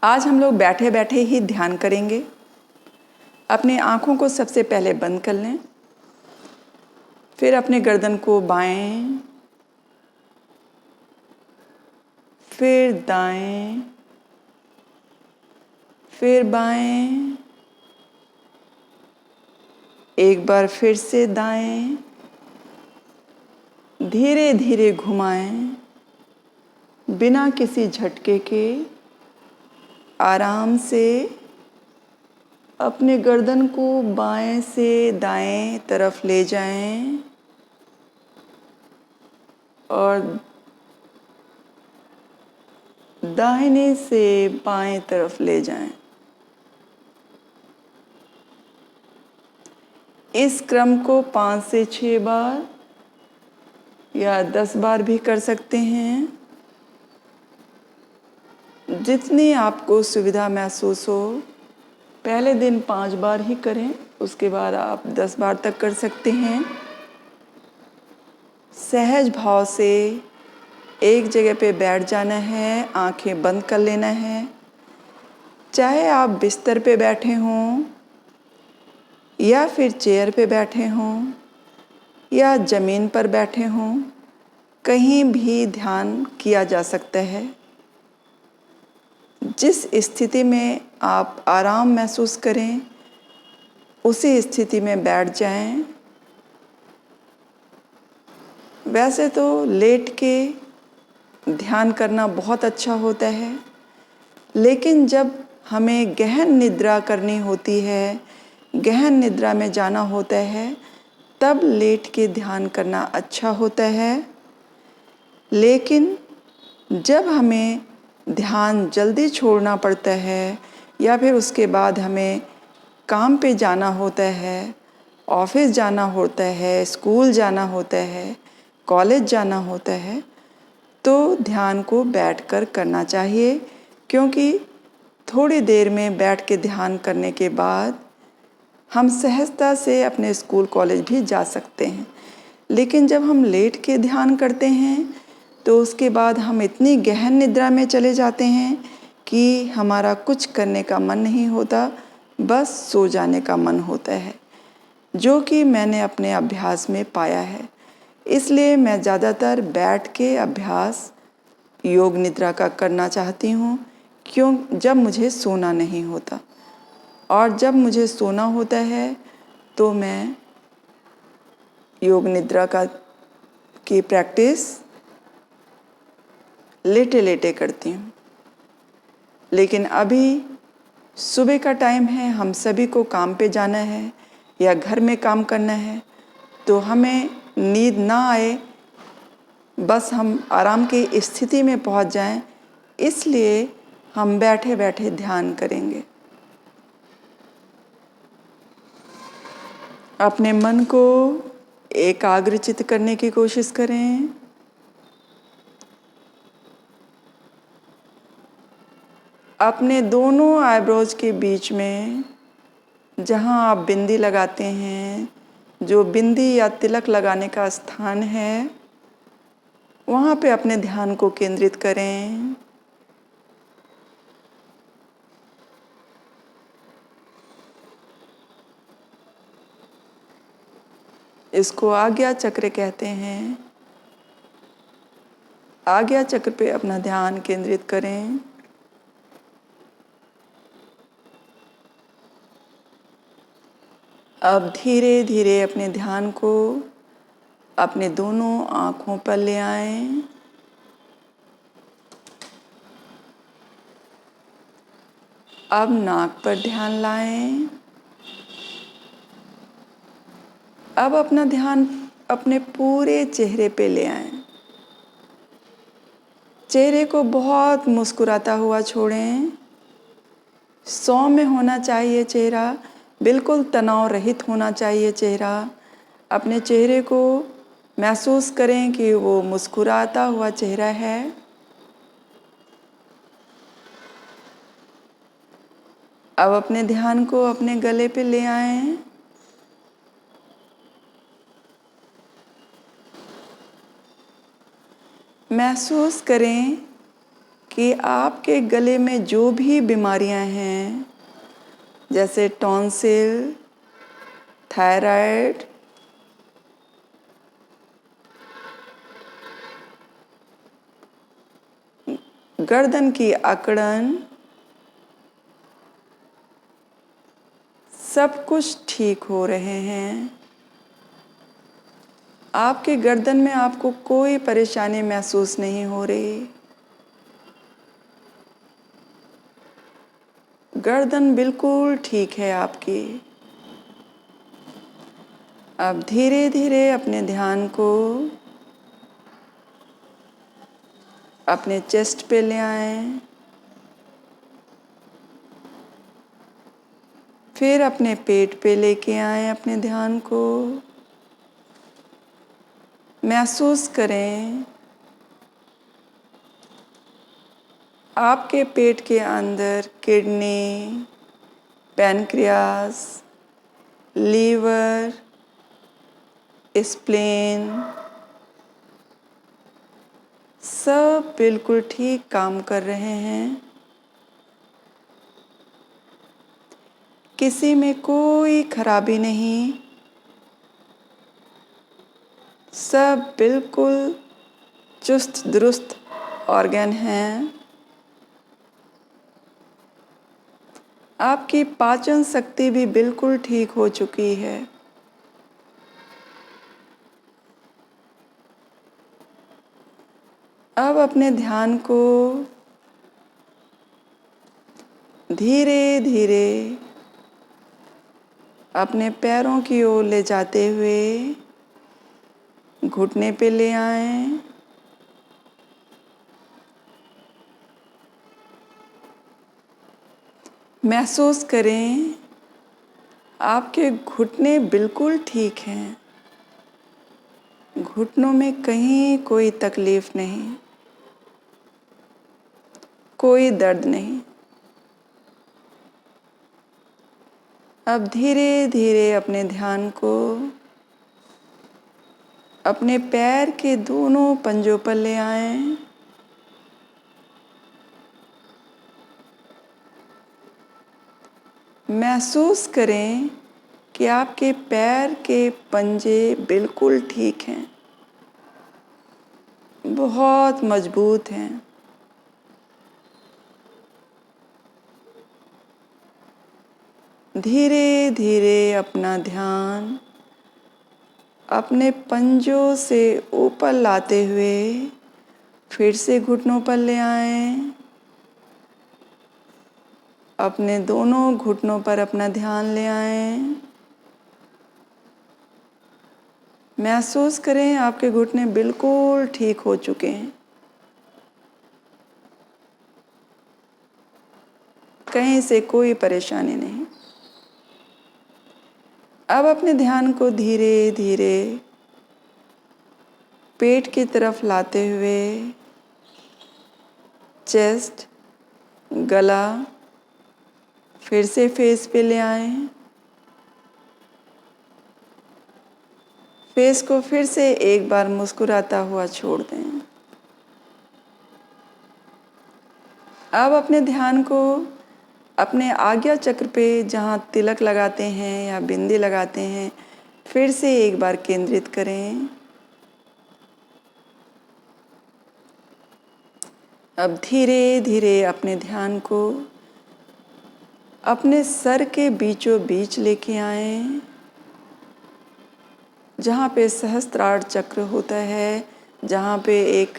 आज हम लोग बैठे बैठे ही ध्यान करेंगे। अपनी आँखों को सबसे पहले बंद कर लें, फिर अपने गर्दन को बाएं, फिर दाएं, फिर बाएं, एक बार फिर से दाएं, धीरे धीरे घुमाएं, बिना किसी झटके के आराम से अपने गर्दन को बाएं से दाएं तरफ ले जाएं और दाहिने से बाएं तरफ ले जाएं। इस क्रम को 5 से 6 बार या 10 बार भी कर सकते हैं, जितनी आपको सुविधा महसूस हो। पहले दिन 5 बार ही करें, उसके बाद आप 10 बार तक कर सकते हैं। सहज भाव से एक जगह पे बैठ जाना है, आंखें बंद कर लेना है। चाहे आप बिस्तर पे बैठे हों या फिर चेयर पे बैठे हों या ज़मीन पर बैठे हों, कहीं भी ध्यान किया जा सकता है। जिस स्थिति में आप आराम महसूस करें, उसी स्थिति में बैठ जाएं। वैसे तो लेट के ध्यान करना बहुत अच्छा होता है, लेकिन जब हमें गहन निद्रा करनी होती है, गहन निद्रा में जाना होता है, तब लेट के ध्यान करना अच्छा होता है। लेकिन जब हमें ध्यान जल्दी छोड़ना पड़ता है या फिर उसके बाद हमें काम पे जाना होता है, ऑफिस जाना होता है, स्कूल जाना होता है, कॉलेज जाना होता है, तो ध्यान को बैठकर करना चाहिए। क्योंकि थोड़ी देर में बैठ के ध्यान करने के बाद हम सहजता से अपने स्कूल कॉलेज भी जा सकते हैं। लेकिन जब हम लेट के ध्यान करते हैं तो उसके बाद हम इतनी गहन निद्रा में चले जाते हैं कि हमारा कुछ करने का मन नहीं होता, बस सो जाने का मन होता है, जो कि मैंने अपने अभ्यास में पाया है। इसलिए मैं ज़्यादातर बैठ के अभ्यास योग निद्रा का करना चाहती हूँ, जब मुझे सोना नहीं होता। और जब मुझे सोना होता है तो मैं योग निद्रा की प्रैक्टिस लेटे लेटे करती हूँ। लेकिन अभी सुबह का टाइम है, हम सभी को काम पे जाना है या घर में काम करना है, तो हमें नींद ना आए, बस हम आराम की स्थिति में पहुँच जाएं, इसलिए हम बैठे बैठे ध्यान करेंगे। अपने मन को एकाग्रचित करने की कोशिश करें। अपने दोनों आईब्रोज के बीच में जहाँ आप बिंदी लगाते हैं, जो बिंदी या तिलक लगाने का स्थान है, वहाँ पे अपने ध्यान को केंद्रित करें। इसको आज्ञा चक्र कहते हैं। आज्ञा चक्र पे अपना ध्यान केंद्रित करें। अब धीरे धीरे अपने ध्यान को अपने दोनों आँखों पर ले आएं। अब नाक पर ध्यान लाएं। अब अपना ध्यान अपने पूरे चेहरे पे ले आएं। चेहरे को बहुत मुस्कुराता हुआ छोड़ें। सौम्य होना चाहिए चेहरा, बिल्कुल तनाव रहित होना चाहिए चेहरा। अपने चेहरे को महसूस करें कि वो मुस्कुराता हुआ चेहरा है। अब अपने ध्यान को अपने गले पे ले आएं। महसूस करें कि आपके गले में जो भी बीमारियां हैं, जैसे टॉन्सिल, थायराइड, गर्दन की अकड़न, सब कुछ ठीक हो रहे हैं। आपके गर्दन में आपको कोई परेशानी महसूस नहीं हो रही। गर्दन बिल्कुल ठीक है आपकी। अब धीरे धीरे अपने ध्यान को अपने चेस्ट पे ले आएं, फिर अपने पेट पे लेके आएं। अपने ध्यान को महसूस करें आपके पेट के अंदर किडनी, पैनक्रियास, लीवर, स्प्लेन सब बिल्कुल ठीक काम कर रहे हैं। किसी में कोई खराबी नहीं, सब बिल्कुल चुस्त दुरुस्त ऑर्गन हैं। आपकी पाचन शक्ति भी बिल्कुल ठीक हो चुकी है। अब अपने ध्यान को धीरे धीरे अपने पैरों की ओर ले जाते हुए घुटने पे ले आएं। महसूस करें आपके घुटने बिल्कुल ठीक हैं। घुटनों में कहीं कोई तकलीफ नहीं, कोई दर्द नहीं। अब धीरे धीरे अपने ध्यान को अपने पैर के दोनों पंजों पर ले आएं। महसूस करें कि आपके पैर के पंजे बिल्कुल ठीक हैं, बहुत मजबूत हैं। धीरे धीरे अपना ध्यान अपने पंजों से ऊपर लाते हुए फिर से घुटनों पर ले आएं। अपने दोनों घुटनों पर अपना ध्यान ले आएं। महसूस करें आपके घुटने बिल्कुल ठीक हो चुके हैं, कहीं से कोई परेशानी नहीं। अब अपने ध्यान को धीरे धीरे पेट की तरफ लाते हुए चेस्ट, गला, फिर से फेस पे ले आएं। फेस को फिर से एक बार मुस्कुराता हुआ छोड़ दें। अब अपने ध्यान को अपने आज्ञा चक्र पे जहाँ तिलक लगाते हैं या बिंदी लगाते हैं, फिर से एक बार केंद्रित करें। अब धीरे धीरे अपने ध्यान को अपने सर के बीचों बीच लेके आएं, जहाँ पे सहस्त्रार चक्र होता है, जहाँ पे एक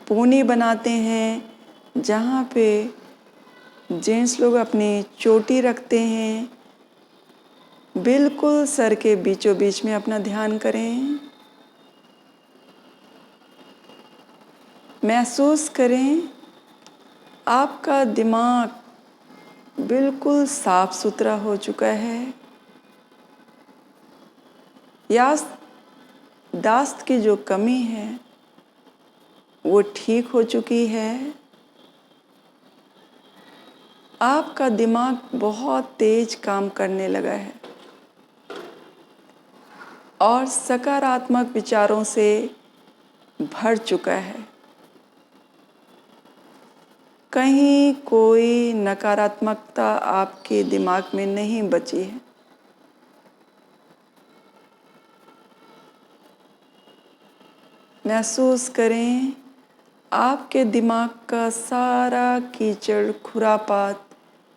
पूनी बनाते हैं, जहाँ पे जेंट्स लोग अपनी चोटी रखते हैं, बिल्कुल सर के बीचों बीच में अपना ध्यान करें। महसूस करें आपका दिमाग बिल्कुल साफ सुथरा हो चुका है। याददाश्त की जो कमी है वो ठीक हो चुकी है। आपका दिमाग बहुत तेज काम करने लगा है और सकारात्मक विचारों से भर चुका है। कहीं कोई नकारात्मकता आपके दिमाग में नहीं बची है। महसूस करें आपके दिमाग का सारा कीचड़ खुरापात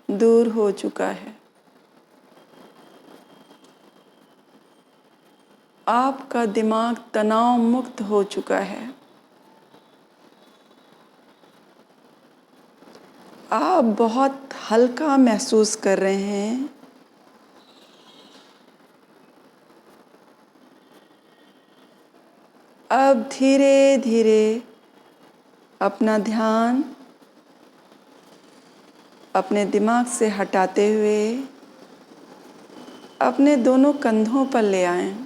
दूर हो चुका है। आपका दिमाग तनाव मुक्त हो चुका है। आप बहुत हल्का महसूस कर रहे हैं। अब धीरे धीरे अपना ध्यान अपने दिमाग से हटाते हुए अपने दोनों कंधों पर ले आएं।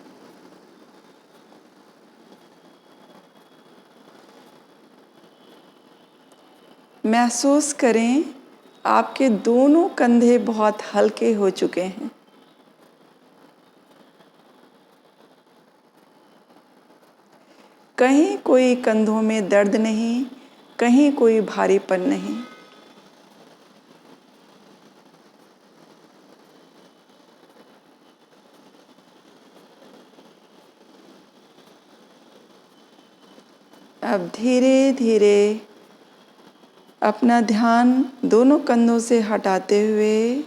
महसूस करें आपके दोनों कंधे बहुत हल्के हो चुके हैं। कहीं कोई कंधों में दर्द नहीं, कहीं कोई भारीपन नहीं। अब धीरे धीरे अपना ध्यान दोनों कंधों से हटाते हुए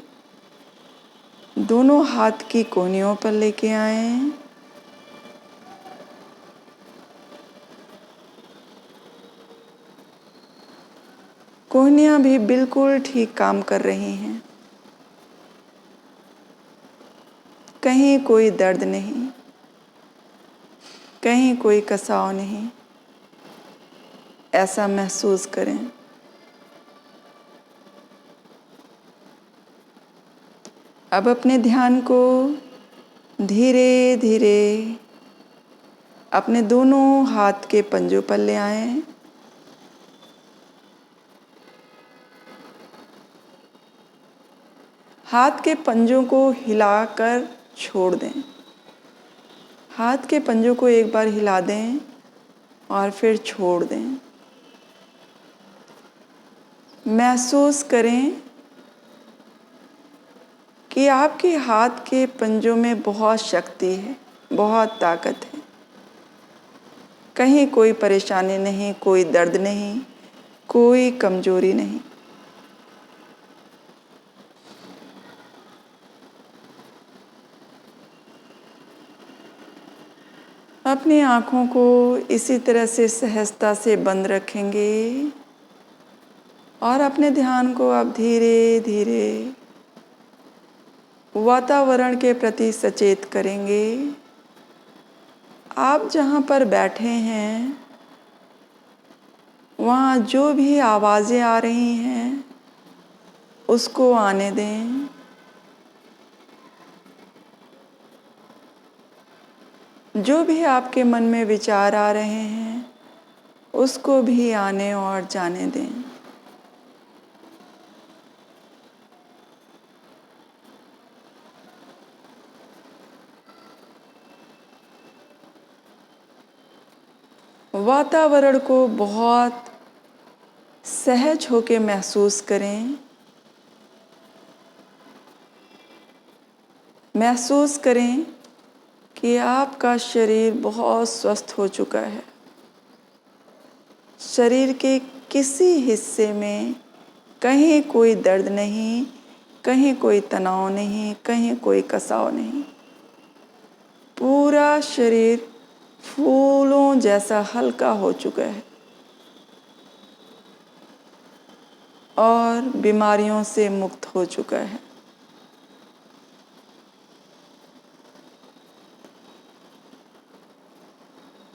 दोनों हाथ की कोहनियों पर लेके आएं। कोहनियाँ भी बिल्कुल ठीक काम कर रही हैं। कहीं कोई दर्द नहीं, कहीं कोई कसाव नहीं। ऐसा महसूस करें। अब अपने ध्यान को धीरे धीरे अपने दोनों हाथ के पंजों पर ले आएं। हाथ के पंजों को हिलाकर छोड़ दें। हाथ के पंजों को एक बार हिला दें और फिर छोड़ दें। महसूस करें कि आपके हाथ के पंजों में बहुत शक्ति है, बहुत ताकत है। कहीं कोई परेशानी नहीं, कोई दर्द नहीं, कोई कमजोरी नहीं। अपनी आँखों को इसी तरह से सहजता से बंद रखेंगे और अपने ध्यान को अब धीरे धीरे वातावरण के प्रति सचेत करेंगे। आप जहाँ पर बैठे हैं वहाँ जो भी आवाज़ें आ रही हैं उसको आने दें। जो भी आपके मन में विचार आ रहे हैं उसको भी आने और जाने दें। वातावरण को बहुत सहज होके महसूस करें। महसूस करें कि आपका शरीर बहुत स्वस्थ हो चुका है। शरीर के किसी हिस्से में कहीं कोई दर्द नहीं, कहीं कोई तनाव नहीं, कहीं कोई कसाव नहीं। पूरा शरीर फूलों जैसा हल्का हो चुका है और बीमारियों से मुक्त हो चुका है।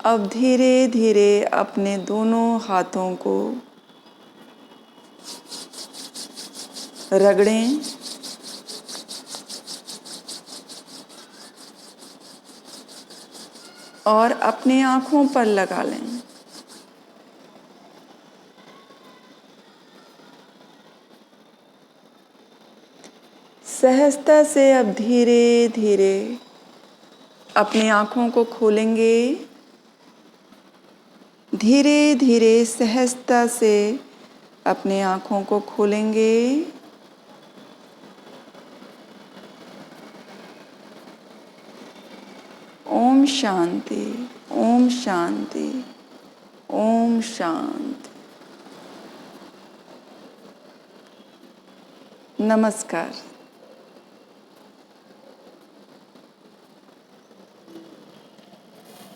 अब धीरे धीरे अपने दोनों हाथों को रगड़ें। और अपनी आँखों पर लगा लें। सहजता से अब धीरे धीरे अपनी आँखों को खोलेंगे। धीरे धीरे सहजता से अपने आँखों को खोलेंगे। ओम शांति, ओम शांति, ओम शांति। नमस्कार।